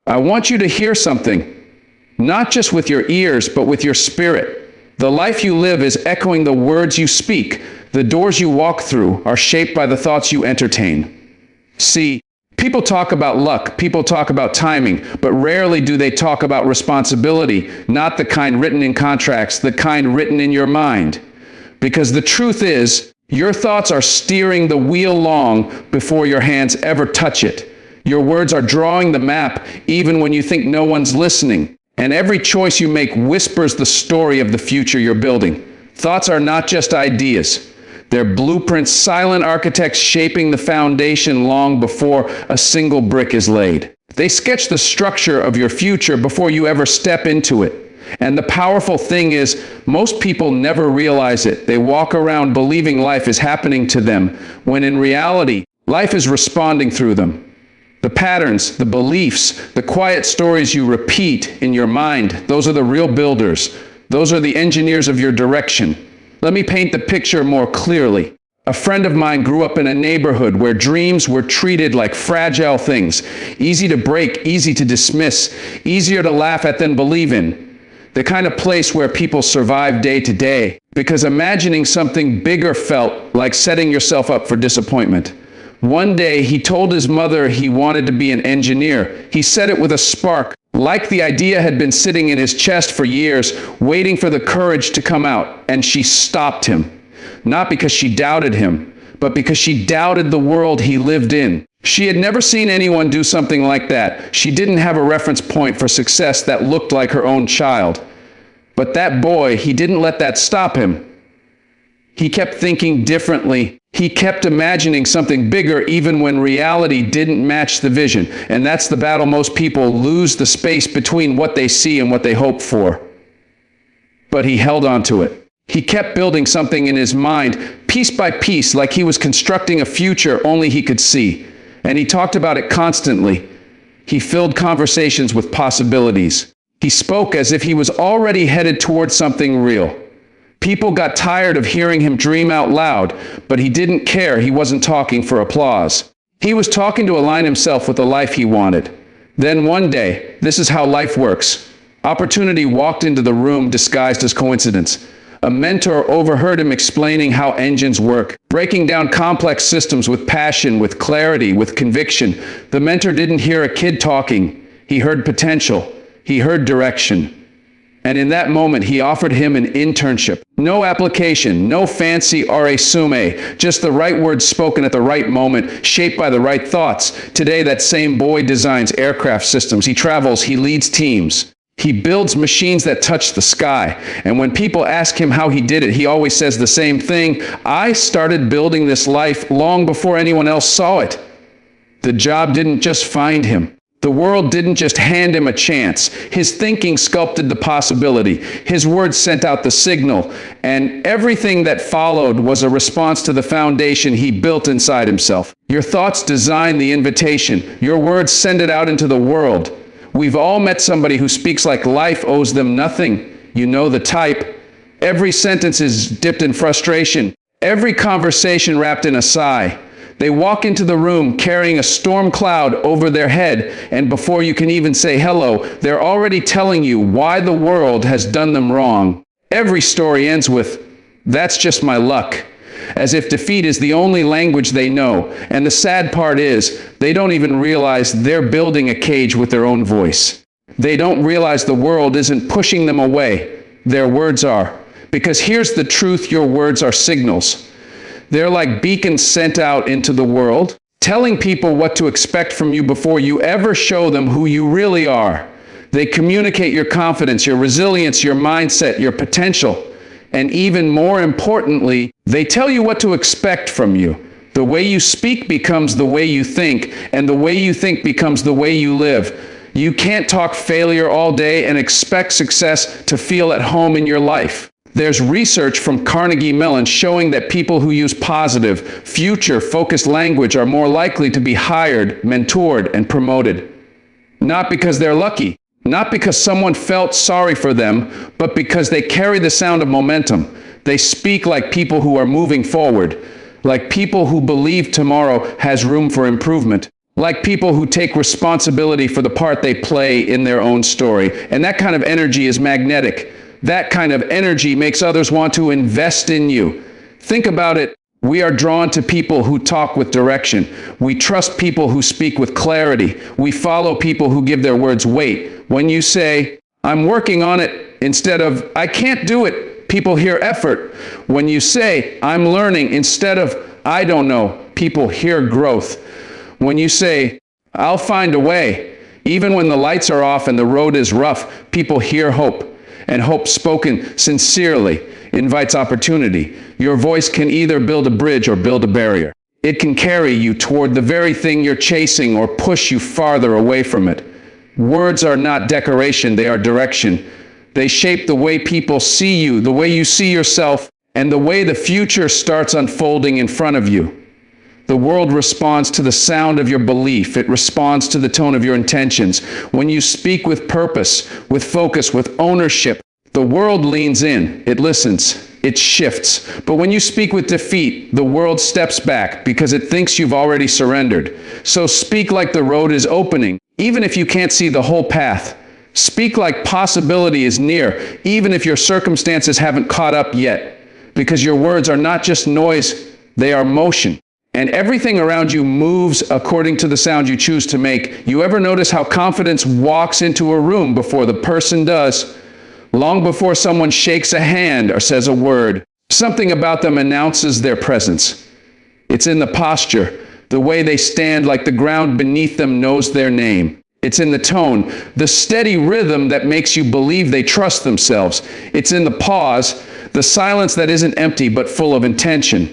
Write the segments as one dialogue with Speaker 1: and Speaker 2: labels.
Speaker 1: I want you to hear something, not just with your ears, but with your spirit. The life you live is echoing the words you speak. The doors you walk through are shaped by the thoughts you entertain. See, people talk about luck, people talk about timing, but rarely do they talk about responsibility, not the kind written in contracts, the kind written in your mind. Because the truth is, your thoughts are steering the wheel long before your hands ever touch it. Your words are drawing the map even when you think no one's listening. And every choice you make whispers the story of the future you're building. Thoughts are not just ideas. They're blueprints, silent architects shaping the foundation long before a single brick is laid. They sketch the structure of your future before you ever step into it. And the powerful thing is, most people never realize it. They walk around believing life is happening to them, when in reality, life is responding through them. The patterns, the beliefs, the quiet stories you repeat in your mind, those are the real builders. Those are the engineers of your direction. Let me paint the picture more clearly. A friend of mine grew up in a neighborhood where dreams were treated like fragile things, easy to break, easy to dismiss, easier to laugh at than believe in. The kind of place where people survive day to day, because imagining something bigger felt like setting yourself up for disappointment. One day, he told his mother he wanted to be an engineer. He said it with a spark, like the idea had been sitting in his chest for years, waiting for the courage to come out, and she stopped him. Not because she doubted him, but because she doubted the world he lived in. She had never seen anyone do something like that. She didn't have a reference point for success that looked like her own child. But that boy, he didn't let that stop him. He kept thinking differently. He kept imagining something bigger even when reality didn't match the vision. And that's the battle most people lose, the space between what they see and what they hope for. But he held on to it. He kept building something in his mind, piece by piece, like he was constructing a future only he could see. And he talked about it constantly. He filled conversations with possibilities. He spoke as if he was already headed towards something real. People got tired of hearing him dream out loud, but he didn't care. He wasn't talking for applause. He was talking to align himself with the life he wanted. Then one day, this is how life works. Opportunity walked into the room disguised as coincidence. A mentor overheard him explaining how engines work, breaking down complex systems with passion, with clarity, with conviction. The mentor didn't hear a kid talking. He heard potential. He heard direction. And in that moment, he offered him an internship. No application, no fancy resume, just the right words spoken at the right moment, shaped by the right thoughts. Today, that same boy designs aircraft systems. He travels, he leads teams. He builds machines that touch the sky. And when people ask him how he did it, he always says the same thing. I started building this life long before anyone else saw it. The job didn't just find him. The world didn't just hand him a chance. His thinking sculpted the possibility. His words sent out the signal. And everything that followed was a response to the foundation he built inside himself. Your thoughts design the invitation. Your words send it out into the world. We've all met somebody who speaks like life owes them nothing. You know the type. Every sentence is dipped in frustration. Every conversation wrapped in a sigh. They walk into the room carrying a storm cloud over their head, and before you can even say hello, they're already telling you why the world has done them wrong. Every story ends with, "That's just my luck," as if defeat is the only language they know. And the sad part is, they don't even realize they're building a cage with their own voice. They don't realize the world isn't pushing them away. Their words are. Because here's the truth, your words are signals. They're like beacons sent out into the world, telling people what to expect from you before you ever show them who you really are. They communicate your confidence, your resilience, your mindset, your potential. And even more importantly, they tell you what to expect from you. The way you speak becomes the way you think, and the way you think becomes the way you live. You can't talk failure all day and expect success to feel at home in your life. There's research from Carnegie Mellon showing that people who use positive, future-focused language are more likely to be hired, mentored, and promoted. Not because they're lucky, not because someone felt sorry for them, but because they carry the sound of momentum. They speak like people who are moving forward, like people who believe tomorrow has room for improvement, like people who take responsibility for the part they play in their own story. And that kind of energy is magnetic. That kind of energy makes others want to invest in you. Think about it. We are drawn to people who talk with direction. We trust people who speak with clarity. We follow people who give their words weight. When you say, "I'm working on it," instead of, "I can't do it," people hear effort. When you say, "I'm learning," instead of, "I don't know," people hear growth. When you say, "I'll find a way," even when the lights are off and the road is rough, people hear hope. And hope spoken sincerely invites opportunity. Your voice can either build a bridge or build a barrier. It can carry you toward the very thing you're chasing or push you farther away from it. Words are not decoration, they are direction. They shape the way people see you, the way you see yourself, and the way the future starts unfolding in front of you. The world responds to the sound of your belief. It responds to the tone of your intentions. When you speak with purpose, with focus, with ownership, the world leans in. It listens. It shifts. But when you speak with defeat, the world steps back because it thinks you've already surrendered. So speak like the road is opening, even if you can't see the whole path. Speak like possibility is near, even if your circumstances haven't caught up yet. Because your words are not just noise, they are motion. And everything around you moves according to the sound you choose to make. You ever notice how confidence walks into a room before the person does? Long before someone shakes a hand or says a word, something about them announces their presence. It's in the posture, the way they stand like the ground beneath them knows their name. It's in the tone, the steady rhythm that makes you believe they trust themselves. It's in the pause, the silence that isn't empty but full of intention.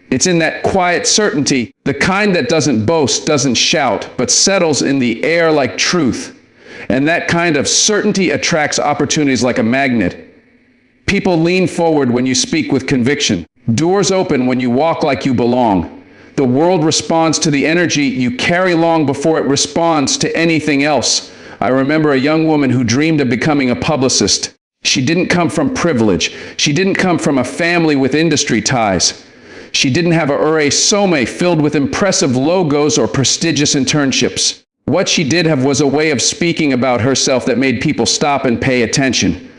Speaker 1: It's in that quiet certainty, the kind that doesn't boast, doesn't shout, but settles in the air like truth. And that kind of certainty attracts opportunities like a magnet. People lean forward when you speak with conviction. Doors open when you walk like you belong. The world responds to the energy you carry long before it responds to anything else. I remember a young woman who dreamed of becoming a publicist. She didn't come from privilege. She didn't come from a family with industry ties. She didn't have a resume filled with impressive logos or prestigious internships. What she did have was a way of speaking about herself that made people stop and pay attention.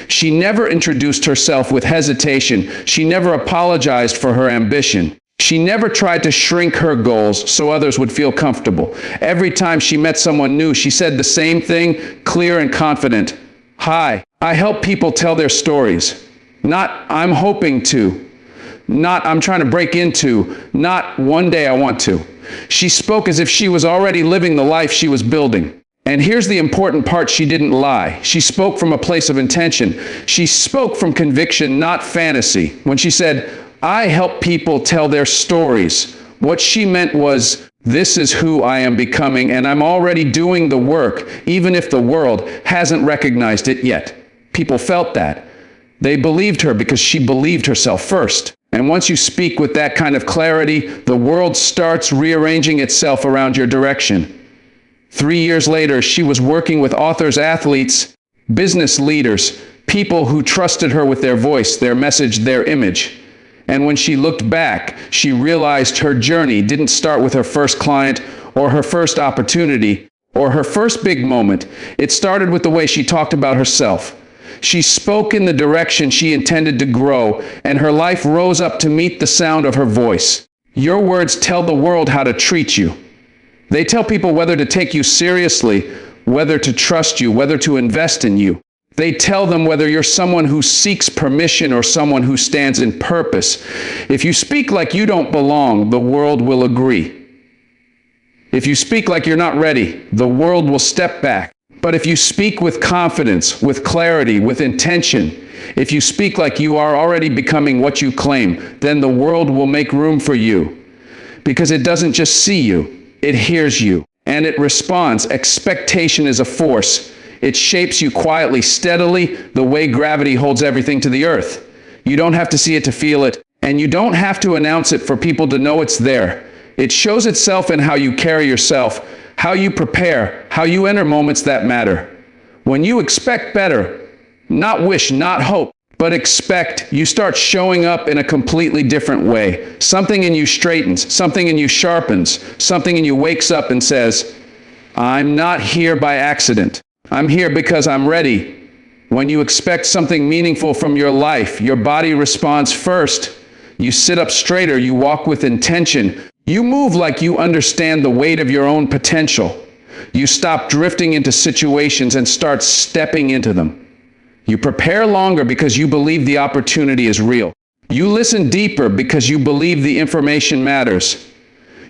Speaker 1: She never introduced herself with hesitation. She never apologized for her ambition. She never tried to shrink her goals so others would feel comfortable. Every time she met someone new, she said the same thing, clear and confident. "Hi, I help people tell their stories. Not, I'm hoping to. Not, I'm trying to break into. Not, one day I want to." She spoke as if she was already living the life she was building. And here's the important part: she didn't lie. She spoke from a place of intention. She spoke from conviction, not fantasy. When she said, "I help people tell their stories," what she meant was, this is who I am becoming, and I'm already doing the work, even if the world hasn't recognized it yet. People felt that. They believed her because she believed herself first. And once you speak with that kind of clarity, the world starts rearranging itself around your direction. 3 years later, she was working with authors, athletes, business leaders, people who trusted her with their voice, their message, their image. And when she looked back, she realized her journey didn't start with her first client or her first opportunity or her first big moment. It started with the way she talked about herself. She spoke in the direction she intended to grow, and her life rose up to meet the sound of her voice. Your words tell the world how to treat you. They tell people whether to take you seriously, whether to trust you, whether to invest in you. They tell them whether you're someone who seeks permission or someone who stands in purpose. If you speak like you don't belong, the world will agree. If you speak like you're not ready, the world will step back. But if you speak with confidence, with clarity, with intention, if you speak like you are already becoming what you claim, then the world will make room for you. Because it doesn't just see you, it hears you, and it responds. Expectation is a force. It shapes you quietly, steadily, the way gravity holds everything to the earth. You don't have to see it to feel it, and you don't have to announce it for people to know it's there. It shows itself in how you carry yourself, how you prepare, how you enter moments that matter. When you expect better, not wish, not hope, But expect you start showing up in a completely different way. Something in you straightens, something in you sharpens, something in you wakes up and says, I'm not here by accident. I'm here because I'm ready. When you expect something meaningful from your life, your body responds first. You sit up straighter, you walk with intention. You move like you understand the weight of your own potential. You stop drifting into situations and start stepping into them. You prepare longer because you believe the opportunity is real. You listen deeper because you believe the information matters.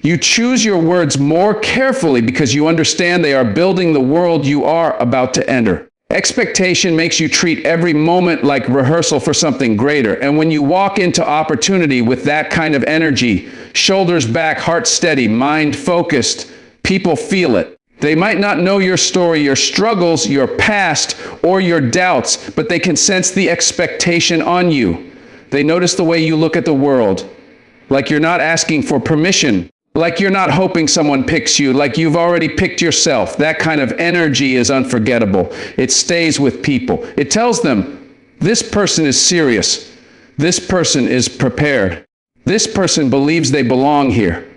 Speaker 1: You choose your words more carefully because you understand they are building the world you are about to enter. Expectation makes you treat every moment like rehearsal for something greater. And when you walk into opportunity with that kind of energy, shoulders back, heart steady, mind focused, people feel it. They might not know your story, your struggles, your past, or your doubts, but they can sense the expectation on you. They notice the way you look at the world, like you're not asking for permission, like you're not hoping someone picks you, like you've already picked yourself. That kind of energy is unforgettable. It stays with people. It tells them, this person is serious. This person is prepared. This person believes they belong here.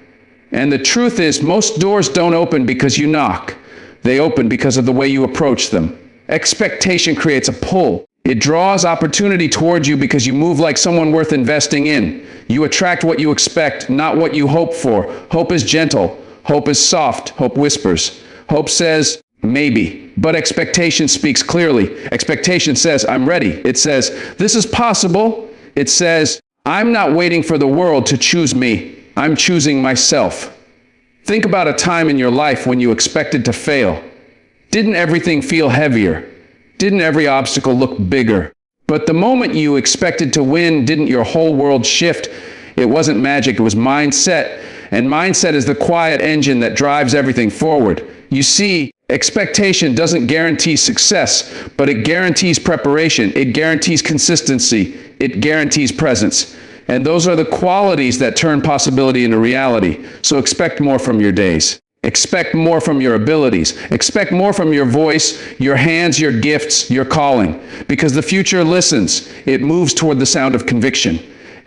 Speaker 1: And the truth is, most doors don't open because you knock. They open because of the way you approach them. Expectation creates a pull. It draws opportunity towards you because you move like someone worth investing in. You attract what you expect, not what you hope for. Hope is gentle. Hope is soft. Hope whispers. Hope says, maybe. But expectation speaks clearly. Expectation says, I'm ready. It says, this is possible. It says, I'm not waiting for the world to choose me. I'm choosing myself. Think about a time in your life when you expected to fail. Didn't everything feel heavier? Didn't every obstacle look bigger? But the moment you expected to win, didn't your whole world shift? It wasn't magic, it was mindset. And mindset is the quiet engine that drives everything forward. You see, expectation doesn't guarantee success, but it guarantees preparation. It guarantees consistency. It guarantees presence. And those are the qualities that turn possibility into reality. So expect more from your days. Expect more from your abilities. Expect more from your voice, your hands, your gifts, your calling. Because the future listens. It moves toward the sound of conviction.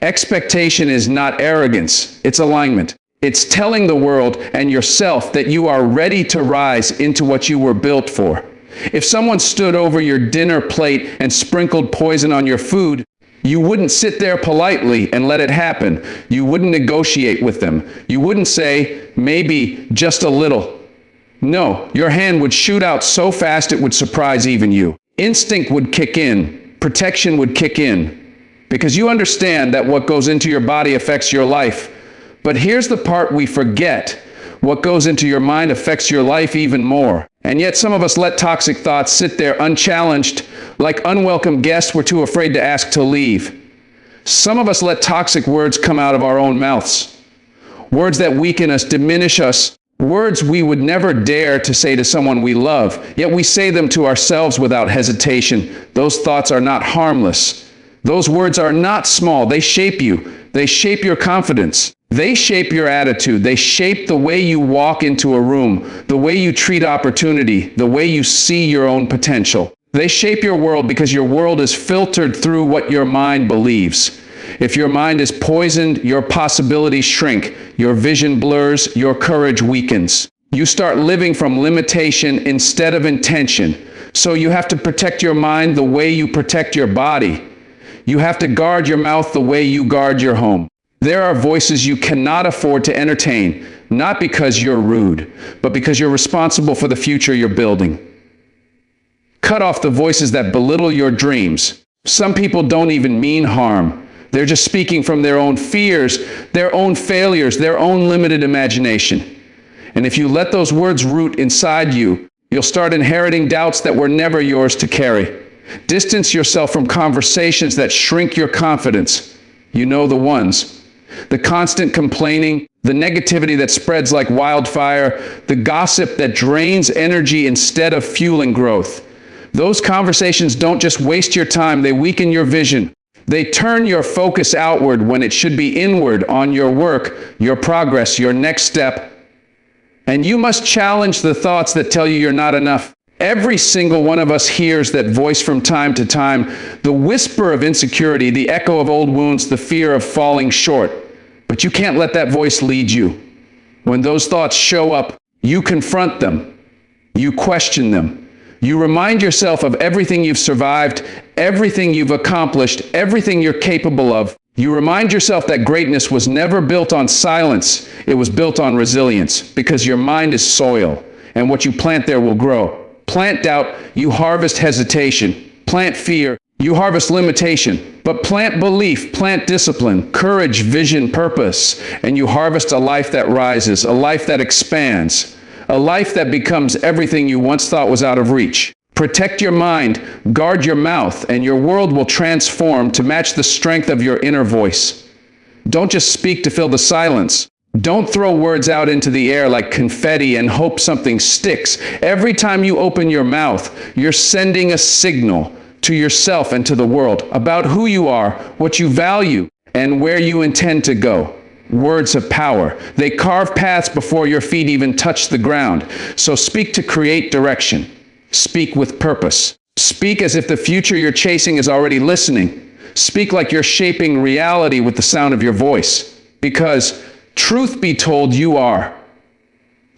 Speaker 1: Expectation is not arrogance. It's alignment. It's telling the world and yourself that you are ready to rise into what you were built for. If someone stood over your dinner plate and sprinkled poison on your food, you wouldn't sit there politely and let it happen. You wouldn't negotiate with them. You wouldn't say, maybe just a little. No, your hand would shoot out so fast it would surprise even you. Instinct would kick in. Protection would kick in. Because you understand that what goes into your body affects your life. But here's the part we forget. What goes into your mind affects your life even more. And yet some of us let toxic thoughts sit there unchallenged, like unwelcome guests we're too afraid to ask to leave. Some of us let toxic words come out of our own mouths. Words that weaken us, diminish us. Words we would never dare to say to someone we love, yet we say them to ourselves without hesitation. Those thoughts are not harmless. Those words are not small. They shape you. They shape your confidence. They shape your attitude. They shape the way you walk into a room, the way you treat opportunity, the way you see your own potential. They shape your world because your world is filtered through what your mind believes. If your mind is poisoned, your possibilities shrink, your vision blurs, your courage weakens. You start living from limitation instead of intention. So you have to protect your mind the way you protect your body. You have to guard your mouth the way you guard your home. There are voices you cannot afford to entertain, not because you're rude, but because you're responsible for the future you're building. Cut off the voices that belittle your dreams. Some people don't even mean harm. They're just speaking from their own fears, their own failures, their own limited imagination. And if you let those words root inside you, you'll start inheriting doubts that were never yours to carry. Distance yourself from conversations that shrink your confidence. You know the ones. The constant complaining, the negativity that spreads like wildfire, the gossip that drains energy instead of fueling growth. Those conversations don't just waste your time, they weaken your vision. They turn your focus outward when it should be inward on your work, your progress, your next step. And you must challenge the thoughts that tell you you're not enough. Every single one of us hears that voice from time to time, the whisper of insecurity, the echo of old wounds, the fear of falling short. But you can't let that voice lead you. When those thoughts show up, you confront them. You question them. You remind yourself of everything you've survived, everything you've accomplished, everything you're capable of. You remind yourself that greatness was never built on silence. It was built on resilience, because your mind is soil, and what you plant there will grow. Plant doubt, you harvest hesitation. Plant fear, you harvest limitation. But plant belief, plant discipline, courage, vision, purpose, and you harvest a life that rises, a life that expands, a life that becomes everything you once thought was out of reach. Protect your mind, guard your mouth, and your world will transform to match the strength of your inner voice. Don't just speak to fill the silence. Don't throw words out into the air like confetti and hope something sticks. Every time you open your mouth, you're sending a signal to yourself and to the world about who you are, what you value, and where you intend to go. Words have power. They carve paths before your feet even touch the ground. So speak to create direction. Speak with purpose. Speak as if the future you're chasing is already listening. Speak like you're shaping reality with the sound of your voice. Because truth be told, you are.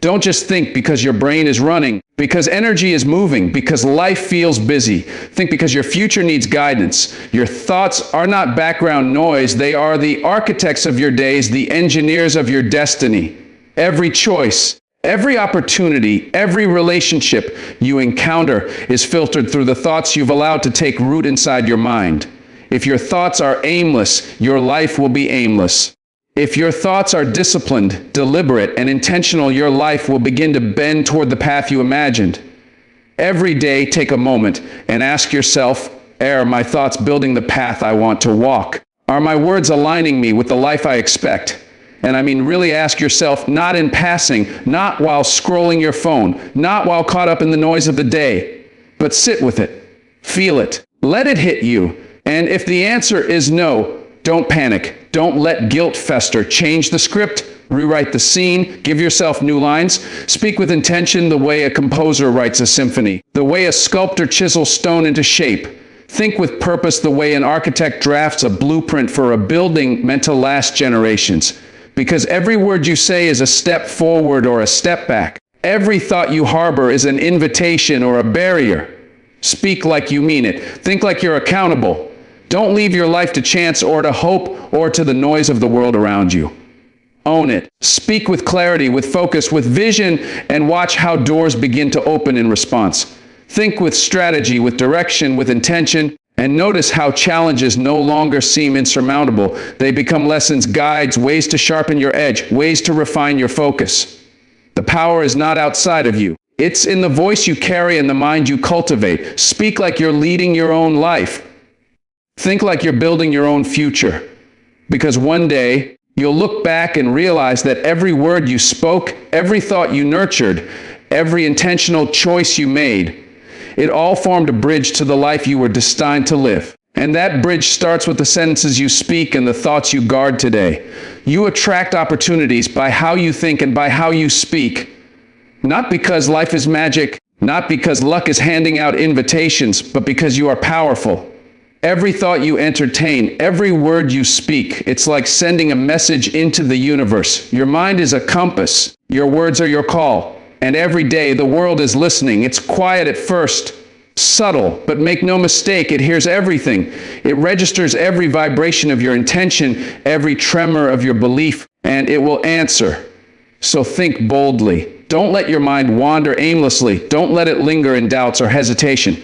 Speaker 1: Don't just think because your brain is running, because energy is moving, because life feels busy. Think because your future needs guidance. Your thoughts are not background noise. They are the architects of your days, the engineers of your destiny. Every choice, every opportunity, every relationship you encounter is filtered through the thoughts you've allowed to take root inside your mind. If your thoughts are aimless, your life will be aimless. If your thoughts are disciplined, deliberate, and intentional, your life will begin to bend toward the path you imagined. Every day, take a moment and ask yourself, are my thoughts building the path I want to walk? Are my words aligning me with the life I expect? And I mean, really ask yourself, not in passing, not while scrolling your phone, not while caught up in the noise of the day, but sit with it, feel it, let it hit you. And if the answer is no, don't panic. Don't let guilt fester. Change the script, rewrite the scene, give yourself new lines. Speak with intention the way a composer writes a symphony, the way a sculptor chisels stone into shape. Think with purpose the way an architect drafts a blueprint for a building meant to last generations. Because every word you say is a step forward or a step back. Every thought you harbor is an invitation or a barrier. Speak like you mean it. Think like you're accountable. Don't leave your life to chance or to hope or to the noise of the world around you. Own it. Speak with clarity, with focus, with vision, and watch how doors begin to open in response. Think with strategy, with direction, with intention, and notice how challenges no longer seem insurmountable. They become lessons, guides, ways to sharpen your edge, ways to refine your focus. The power is not outside of you. It's in the voice you carry and the mind you cultivate. Speak like you're leading your own life. Think like you're building your own future, because one day you'll look back and realize that every word you spoke, every thought you nurtured, every intentional choice you made, it all formed a bridge to the life you were destined to live. And that bridge starts with the sentences you speak and the thoughts you guard today. You attract opportunities by how you think and by how you speak, not because life is magic, not because luck is handing out invitations, but because you are powerful. Every thought you entertain, every word you speak, it's like sending a message into the universe. Your mind is a compass. Your words are your call. And every day the world is listening. It's quiet at first, subtle, but make no mistake, it hears everything. It registers every vibration of your intention, every tremor of your belief, and it will answer. So think boldly. Don't let your mind wander aimlessly. Don't let it linger in doubts or hesitation.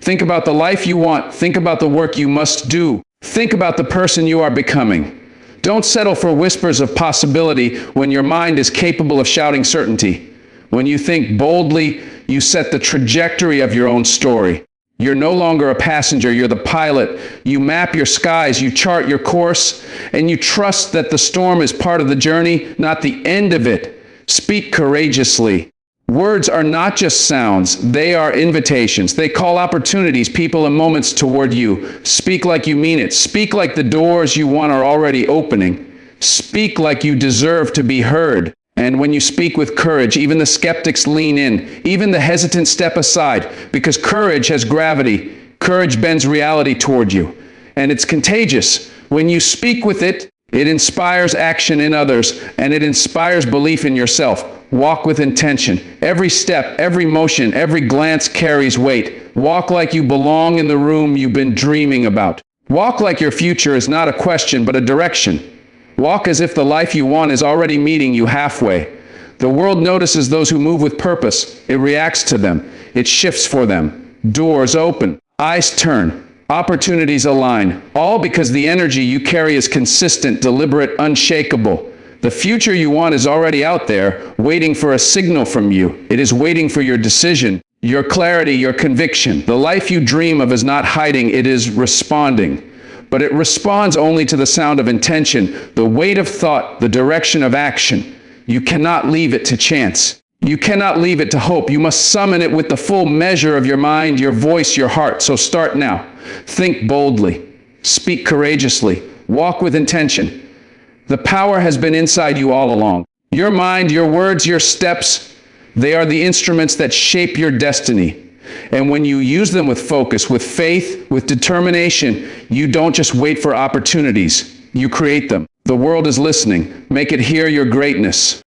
Speaker 1: Think about the life you want. Think about the work you must do. Think about the person you are becoming. Don't settle for whispers of possibility when your mind is capable of shouting certainty. When you think boldly, you set the trajectory of your own story. You're no longer a passenger, you're the pilot. You map your skies, you chart your course, and you trust that the storm is part of the journey, not the end of it. Speak courageously. Words are not just sounds, they are invitations. They call opportunities, people, and moments toward you. Speak like you mean it. Speak like the doors you want are already opening. Speak like you deserve to be heard. And when you speak with courage, even the skeptics lean in, even the hesitant step aside, because courage has gravity. Courage bends reality toward you, and it's contagious. When you speak with it, it inspires action in others, and it inspires belief in yourself. Walk with intention. Every step, every motion, every glance carries weight. Walk like you belong in the room you've been dreaming about. Walk like your future is not a question, but a direction. Walk as if the life you want is already meeting you halfway. The world notices those who move with purpose. It reacts to them. It shifts for them. Doors open. Eyes turn. Opportunities align. All because the energy you carry is consistent, deliberate, unshakable. The future you want is already out there, waiting for a signal from you. It is waiting for your decision, your clarity, your conviction. The life you dream of is not hiding, it is responding. But it responds only to the sound of intention, the weight of thought, the direction of action. You cannot leave it to chance. You cannot leave it to hope. You must summon it with the full measure of your mind, your voice, your heart. So start now. Think boldly. Speak courageously. Walk with intention. The power has been inside you all along. Your mind, your words, your steps, they are the instruments that shape your destiny. And when you use them with focus, with faith, with determination, you don't just wait for opportunities. You create them. The world is listening. Make it hear your greatness.